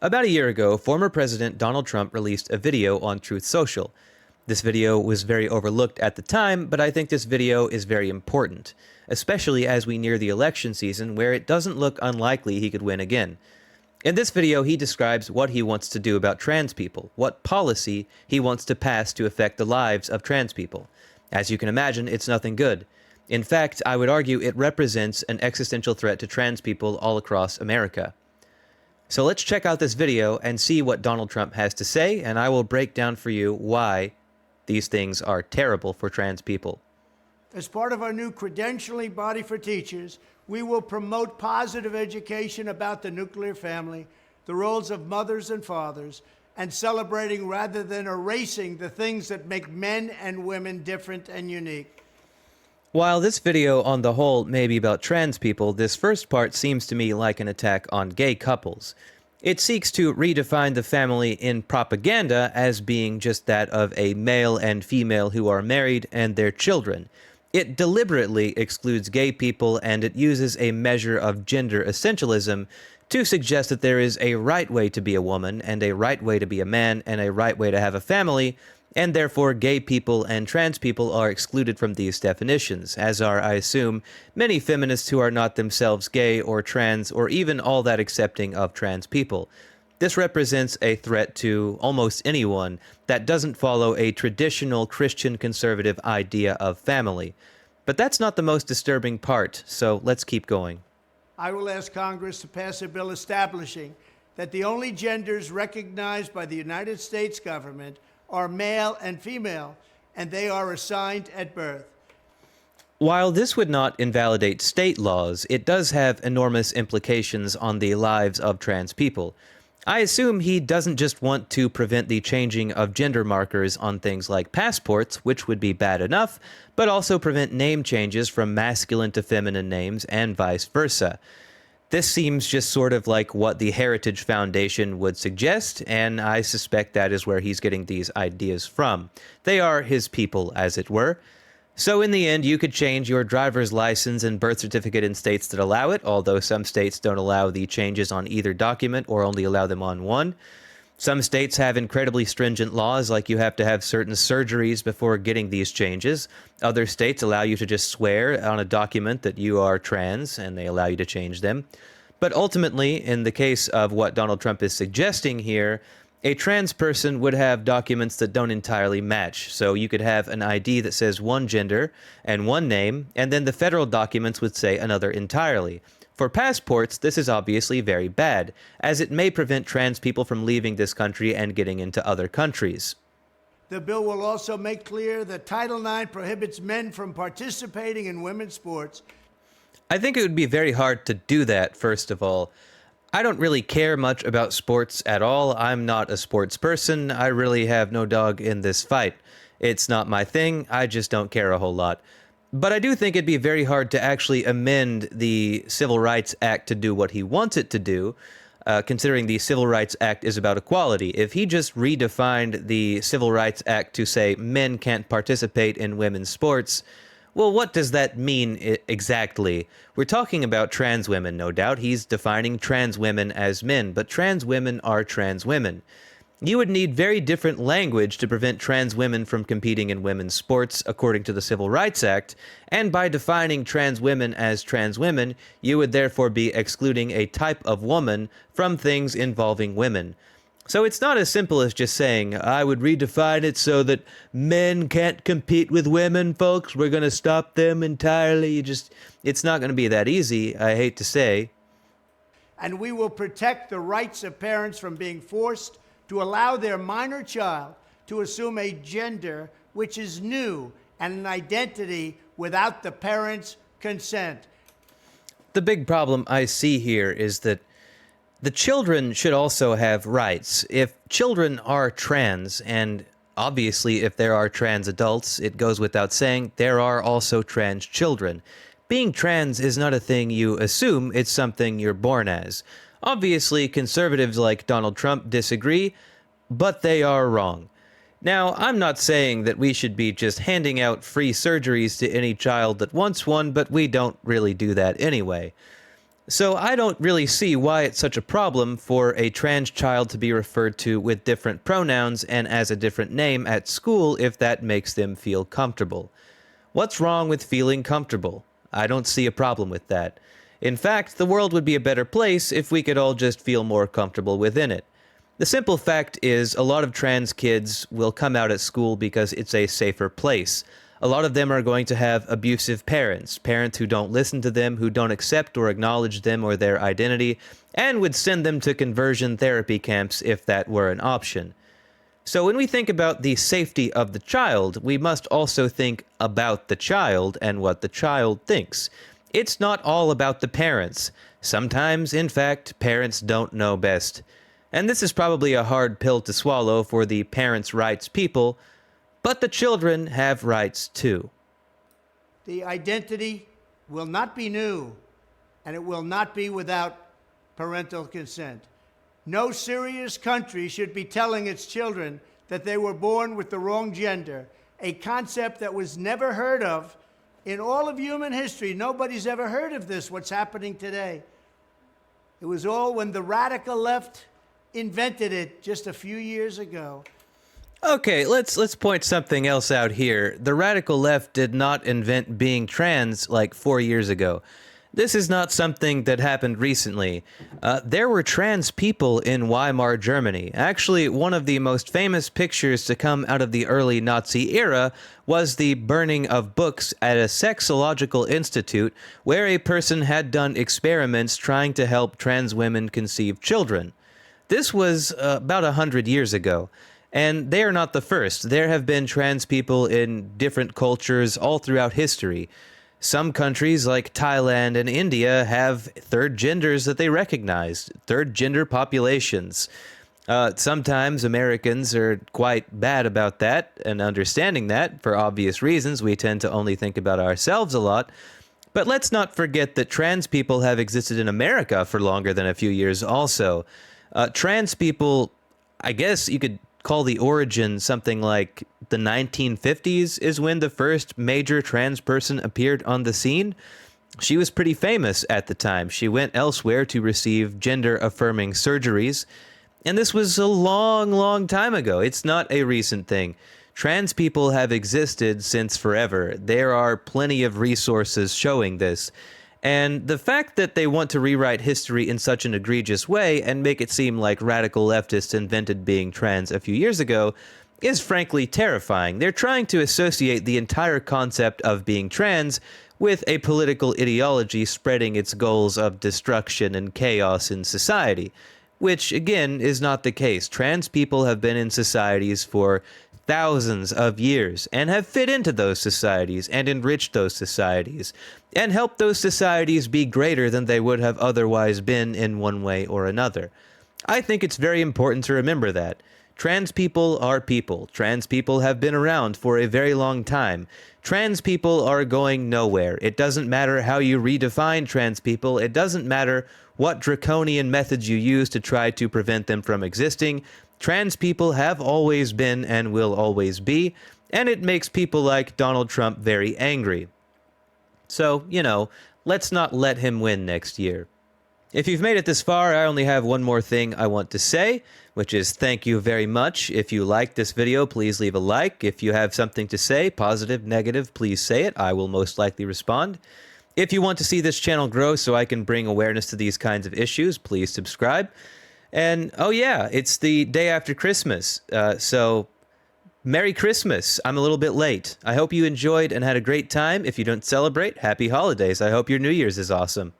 About a year ago, former President Donald Trump released a video on Truth Social. This video was very overlooked at the time, but I think this video is very important, especially as we near the election season where it doesn't look unlikely he could win again. In this video, he describes what he wants to do about trans people, what policy he wants to pass to affect the lives of trans people. As you can imagine, it's nothing good. In fact, I would argue it represents an existential threat to trans people all across America. So let's check out this video and see what Donald Trump has to say, and I will break down for you why these things are terrible for trans people. As part of our new credentialing body for teachers, we will promote positive education about the nuclear family, the roles of mothers and fathers, and celebrating rather than erasing the things that make men and women different and unique. While this video on the whole may be about trans people, this first part seems to me like an attack on gay couples. It seeks to redefine the family in propaganda as being just that of a male and female who are married and their children. It deliberately excludes gay people, and it uses a measure of gender essentialism to suggest that there is a right way to be a woman, and a right way to be a man, and a right way to have a family, and therefore gay people and trans people are excluded from these definitions, as are, I assume, many feminists who are not themselves gay or trans or even all that accepting of trans people. This represents a threat to almost anyone that doesn't follow a traditional Christian conservative idea of family. But that's not the most disturbing part, so let's keep going. I will ask Congress to pass a bill establishing that the only genders recognized by the United States government are male and female, and they are assigned at birth. While this would not invalidate state laws, it does have enormous implications on the lives of trans people. I assume he doesn't just want to prevent the changing of gender markers on things like passports, which would be bad enough, but also prevent name changes from masculine to feminine names and vice versa. This seems just sort of like what the Heritage Foundation would suggest, and I suspect that is where he's getting these ideas from. They are his people, as it were. So in the end, you could change your driver's license and birth certificate in states that allow it, although some states don't allow the changes on either document or only allow them on one. Some states have incredibly stringent laws, like you have to have certain surgeries before getting these changes. Other states allow you to just swear on a document that you are trans, and they allow you to change them. But ultimately, in the case of what Donald Trump is suggesting here, a trans person would have documents that don't entirely match. So you could have an ID that says one gender and one name, and then the federal documents would say another entirely. For passports, this is obviously very bad, as it may prevent trans people from leaving this country and getting into other countries. The bill will also make clear that Title IX prohibits men from participating in women's sports. I think it would be very hard to do that, first of all. I don't really care much about sports at all. I'm not a sports person. I really have no dog in this fight. It's not my thing. I just don't care a whole lot. But I do think it'd be very hard to actually amend the Civil Rights Act to do what he wants it to do, considering the Civil Rights Act is about equality. If he just redefined the Civil Rights Act to say men can't participate in women's sports, well, what does that mean exactly? We're talking about trans women, no doubt. He's defining trans women as men, but trans women are trans women. You would need very different language to prevent trans women from competing in women's sports, according to the Civil Rights Act, and by defining trans women as trans women, you would therefore be excluding a type of woman from things involving women. So it's not as simple as just saying, I would redefine it so that men can't compete with women, folks. We're going to stop them entirely. It's not going to be that easy, I hate to say. And we will protect the rights of parents from being forced to allow their minor child to assume a gender which is new and an identity without the parents' consent. The big problem I see here is that the children should also have rights. If children are trans, and obviously if there are trans adults, it goes without saying, there are also trans children. Being trans is not a thing you assume, it's something you're born as. Obviously, conservatives like Donald Trump disagree, but they are wrong. Now, I'm not saying that we should be just handing out free surgeries to any child that wants one, but we don't really do that anyway. So I don't really see why it's such a problem for a trans child to be referred to with different pronouns and as a different name at school if that makes them feel comfortable. What's wrong with feeling comfortable? I don't see a problem with that. In fact, the world would be a better place if we could all just feel more comfortable within it. The simple fact is, a lot of trans kids will come out at school because it's a safer place. A lot of them are going to have abusive parents, parents who don't listen to them, who don't accept or acknowledge them or their identity, and would send them to conversion therapy camps if that were an option. So when we think about the safety of the child, we must also think about the child and what the child thinks. It's not all about the parents. Sometimes, in fact, parents don't know best. And this is probably a hard pill to swallow for the parents' rights people, but the children have rights too. The identity will not be new, and it will not be without parental consent. No serious country should be telling its children that they were born with the wrong gender, a concept that was never heard of in all of human history. Nobody's ever heard of this, what's happening today. It was all when the radical left invented it just a few years ago. Okay, let's point something else out here. The radical left did not invent being trans like 4 years ago. This is not something that happened recently. There were trans people in Weimar, Germany. Actually, one of the most famous pictures to come out of the early Nazi era was the burning of books at a sexological institute where a person had done experiments trying to help trans women conceive children. This was about 100 years ago. And they are not the first. There have been trans people in different cultures all throughout history. Some countries like Thailand and India have third genders that they recognize, third gender populations. Sometimes Americans are quite bad about that and understanding that for obvious reasons. We tend to only think about ourselves a lot. But let's not forget that trans people have existed in America for longer than a few years also. Trans people, I guess you could call the origin something like the 1950s is when the first major trans person appeared on the scene. She was pretty famous at the time. She went elsewhere to receive gender-affirming surgeries, and this was a long, long time ago. It's not a recent thing. Trans people have existed since forever. There are plenty of resources showing this. And the fact that they want to rewrite history in such an egregious way and make it seem like radical leftists invented being trans a few years ago is frankly terrifying. They're trying to associate the entire concept of being trans with a political ideology spreading its goals of destruction and chaos in society, which, again, is not the case. Trans people have been in societies for thousands of years and have fit into those societies and enriched those societies and helped those societies be greater than they would have otherwise been in one way or another. I think it's very important to remember that. Trans people are people. Trans people have been around for a very long time. Trans people are going nowhere. It doesn't matter how you redefine trans people. It doesn't matter what draconian methods you use to try to prevent them from existing. Trans people have always been and will always be, and it makes people like Donald Trump very angry. So, let's not let him win next year. If you've made it this far, I only have one more thing I want to say, which is thank you very much. If you liked this video, please leave a like. If you have something to say, positive, negative, please say it. I will most likely respond. If you want to see this channel grow so I can bring awareness to these kinds of issues, please subscribe. And, oh yeah, it's the day after Christmas, so Merry Christmas. I'm a little bit late. I hope you enjoyed and had a great time. If you don't celebrate, happy holidays. I hope your New Year's is awesome.